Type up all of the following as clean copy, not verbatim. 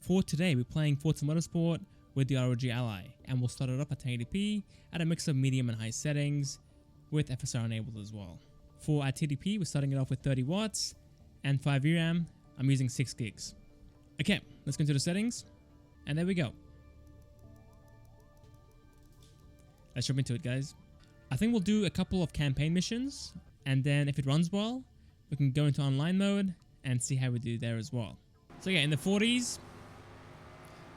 For today, we're playing Forza Motorsport with the ROG Ally, and we'll start it up at 1080p at a mix of medium and high settings with FSR enabled as well. For our TDP, we're starting it off with 30 watts and 5 VRAM. I'm using 6 gigs. Okay, let's go into the settings, and there we go. Let's jump into it, guys. I think we'll do a couple of campaign missions, and then if it runs well, we can go into online mode and see how we do there as well. So yeah, in the 40s,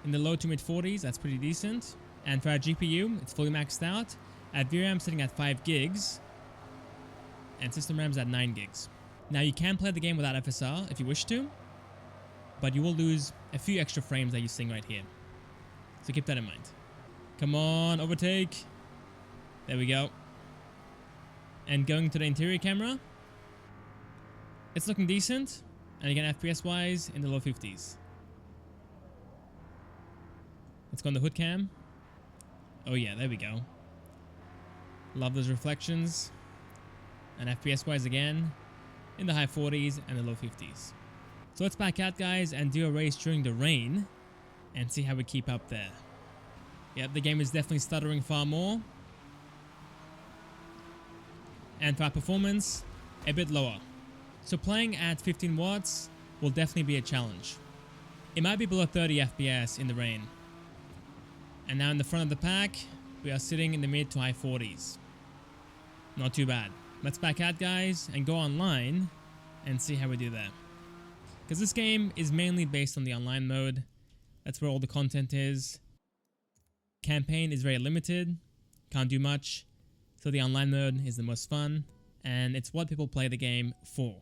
in the low to mid 40s, that's pretty decent. And for our GPU, it's fully maxed out. At VRAM sitting at 5 gigs, and system RAM's at 9 gigs. Now you can play the game without FSR if you wish to, but you will lose a few extra frames that you're seeing right here. So keep that in mind. Come on, overtake. There we go. And going to the interior camera, it's looking decent. And again, FPS wise, in the low 50s. Let's go on the hood cam. Oh yeah, there we go. Love those reflections. And FPS wise again, in the high 40s and the low 50s. So let's back out, guys, and do a race during the rain and see how we keep up there. Yep, the game is definitely stuttering far more. And for our performance, a bit lower. So playing at 15 watts will definitely be a challenge. It might be below 30 FPS in the rain. And now in the front of the pack, we are sitting in the mid to high 40s. Not too bad. Let's back out, guys, and go online and see how we do there. Because this game is mainly based on the online mode. That's where all the content is. Campaign is very limited. Can't do much. So the online mode is the most fun. And it's what people play the game for.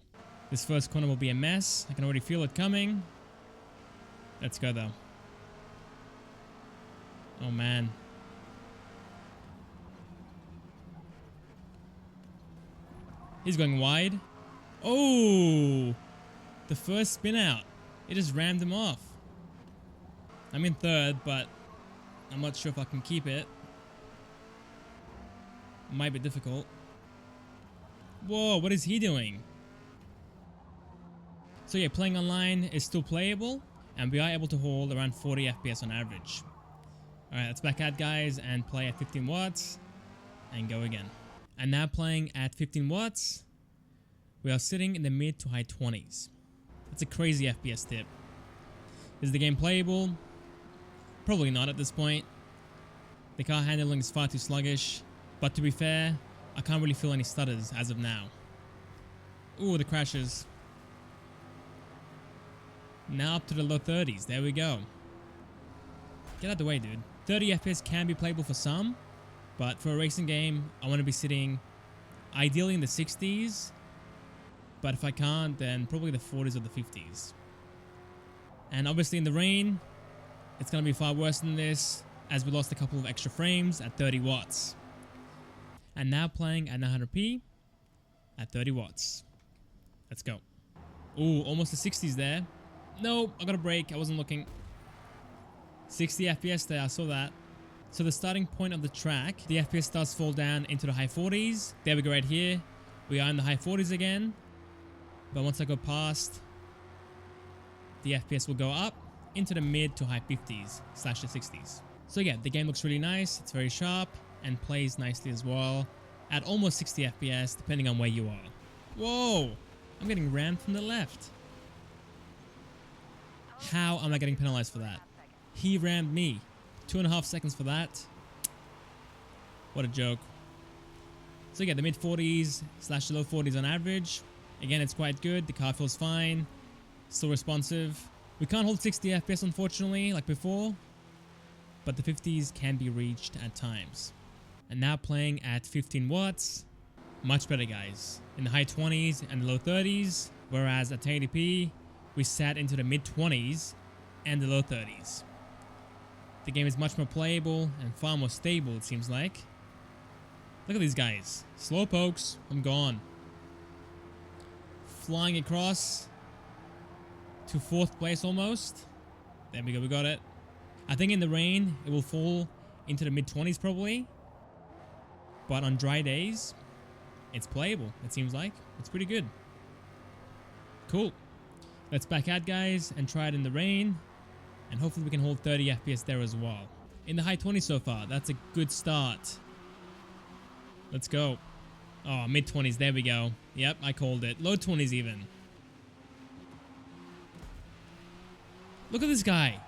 This first corner will be a mess. I can already feel it coming. Let's go though. Oh man. He's going wide. Oh! The first spin out. It just rammed him off. I'm in third, but I'm not sure if I can keep it. Might be difficult. Whoa, what is he doing? So yeah, playing online is still playable, and we are able to hold around 40 FPS on average. Alright, let's back out, guys, and play at 15 watts, and go again. And now playing at 15 watts, we are sitting in the mid to high 20s. That's a crazy FPS tip. Is the game playable? Probably not at this point. The car handling is far too sluggish, but to be fair, I can't really feel any stutters as of now. Ooh, the crashes. Now up to the low 30s, there we go. Get out the way, dude. 30 FPS can be playable for some, but for a racing game, I want to be sitting ideally in the 60s, but if I can't, then probably the 40s or the 50s. And obviously in the rain, it's going to be far worse than this, as we lost a couple of extra frames at 30 watts. And now playing at 900p at 30 watts. Let's go. Ooh, almost the 60s there. Nope, I got a break. I wasn't looking. 60 FPS there, I saw that. So the starting point of the track, the FPS does fall down into the high 40s. There we go right here. We are in the high 40s again. But once I go past, the FPS will go up into the mid to high 50s / the 60s. So yeah, the game looks really nice. It's very sharp and plays nicely as well at almost 60 FPS depending on where you are. Whoa! I'm getting rammed from the left. How am I getting penalized for that? He rammed me. 2.5 seconds for that. What a joke. So yeah, the mid 40s / the low 40s on average. Again, it's quite good. The car feels fine. Still responsive. We can't hold 60 FPS unfortunately like before, but the 50s can be reached at times. And now playing at 15 watts. Much better, guys. In the high 20s and the low 30s, whereas at 1080p, we sat into the mid 20s and the low 30s. The game is much more playable and far more stable, it seems like. Look at these guys. Slow pokes. I'm gone. Flying across to 4th place almost. There we go, we got it. I think in the rain, it will fall into the mid 20s probably. But on dry days, it's playable, it seems like. It's pretty good. Cool. Let's back out, guys, and try it in the rain And hopefully we can hold 30 FPS there as well. In the high 20s so far. That's a good start. Let's go. Oh, mid 20s. There we go. Yep, I called it. Low 20s even. Look at this guy.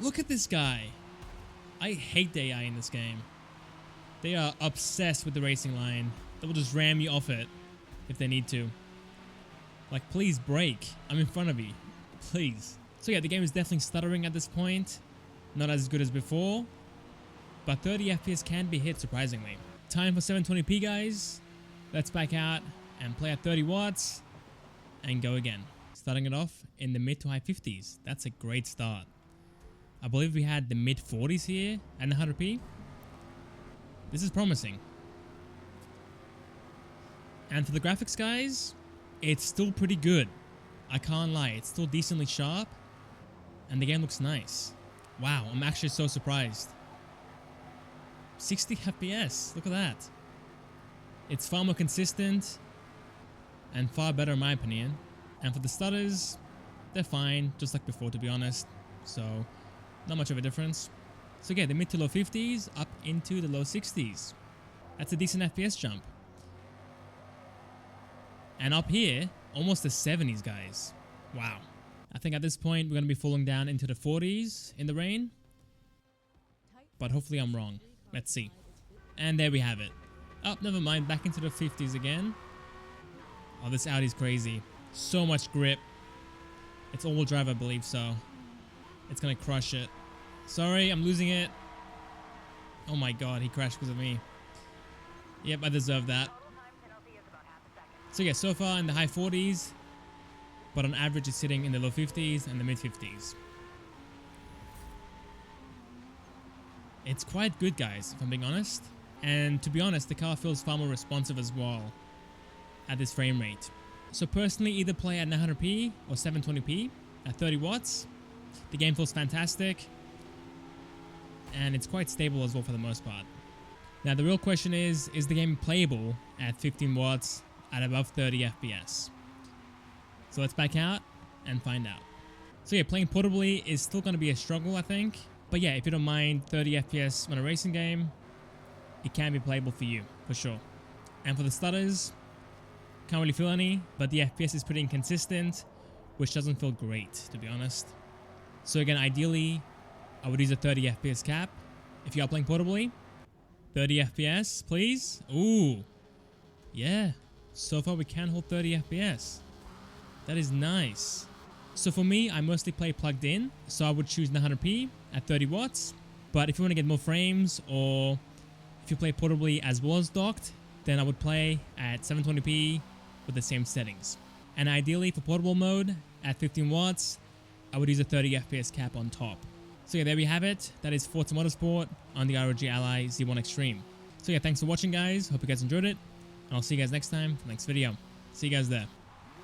Look at this guy. I hate the AI in this game. They are obsessed with the racing line. They will just ram you off it if they need to. Like, please brake. I'm in front of you. Please. So yeah, the game is definitely stuttering at this point. Not as good as before. But 30 FPS can be hit surprisingly. Time for 720p, guys. Let's back out and play at 30 watts. And go again. Starting it off in the mid to high 50s. That's a great start. I believe we had the mid 40s here and 100p. This is promising. And for the graphics, guys, it's still pretty good. I can't lie, it's still decently sharp. And the game looks nice. Wow, I'm actually so surprised. 60 FPS, look at that. It's far more consistent and far better in my opinion. And for the stutters, they're fine, just like before to be honest. So, not much of a difference. So yeah, the mid to low 50s up into the low 60s. That's a decent FPS jump. And up here, almost the 70s, guys. Wow. I think at this point, we're going to be falling down into the 40s in the rain. But hopefully I'm wrong. Let's see. And there we have it. Oh, never mind. Back into the 50s again. Oh, this Audi's crazy. So much grip. It's all-wheel drive, I believe, so it's going to crush it. Sorry, I'm losing it. Oh my god, he crashed because of me. Yep, I deserve that. So yeah, so far in the high 40s, but on average it's sitting in the low 50s and the mid 50s. It's quite good, guys, if I'm being honest. And to be honest, the car feels far more responsive as well at this frame rate. So personally, either play at 900p or 720p at 30 watts. The game feels fantastic. And it's quite stable as well for the most part. Now the real question is the game playable at 15 watts at above 30 FPS? So let's back out and find out. So yeah, playing portably is still going to be a struggle, I think. But yeah, if you don't mind 30 FPS on a racing game, it can be playable for you, for sure. And for the stutters, can't really feel any, but the FPS is pretty inconsistent, which doesn't feel great, to be honest. So again, ideally, I would use a 30 FPS cap. If you are playing portably, 30 FPS, please. Ooh, yeah. So far, we can hold 30 FPS. That is nice. So for me, I mostly play plugged in, so I would choose 900p at 30 watts. But if you want to get more frames, or if you play portably as well as docked, then I would play at 720p with the same settings. And ideally, for portable mode, at 15 watts, I would use a 30 FPS cap on top. So yeah, there we have it. That is Forza Motorsport on the ROG Ally Z1 Extreme. So yeah, thanks for watching, guys. Hope you guys enjoyed it. And I'll see you guys next time for the next video. See you guys there.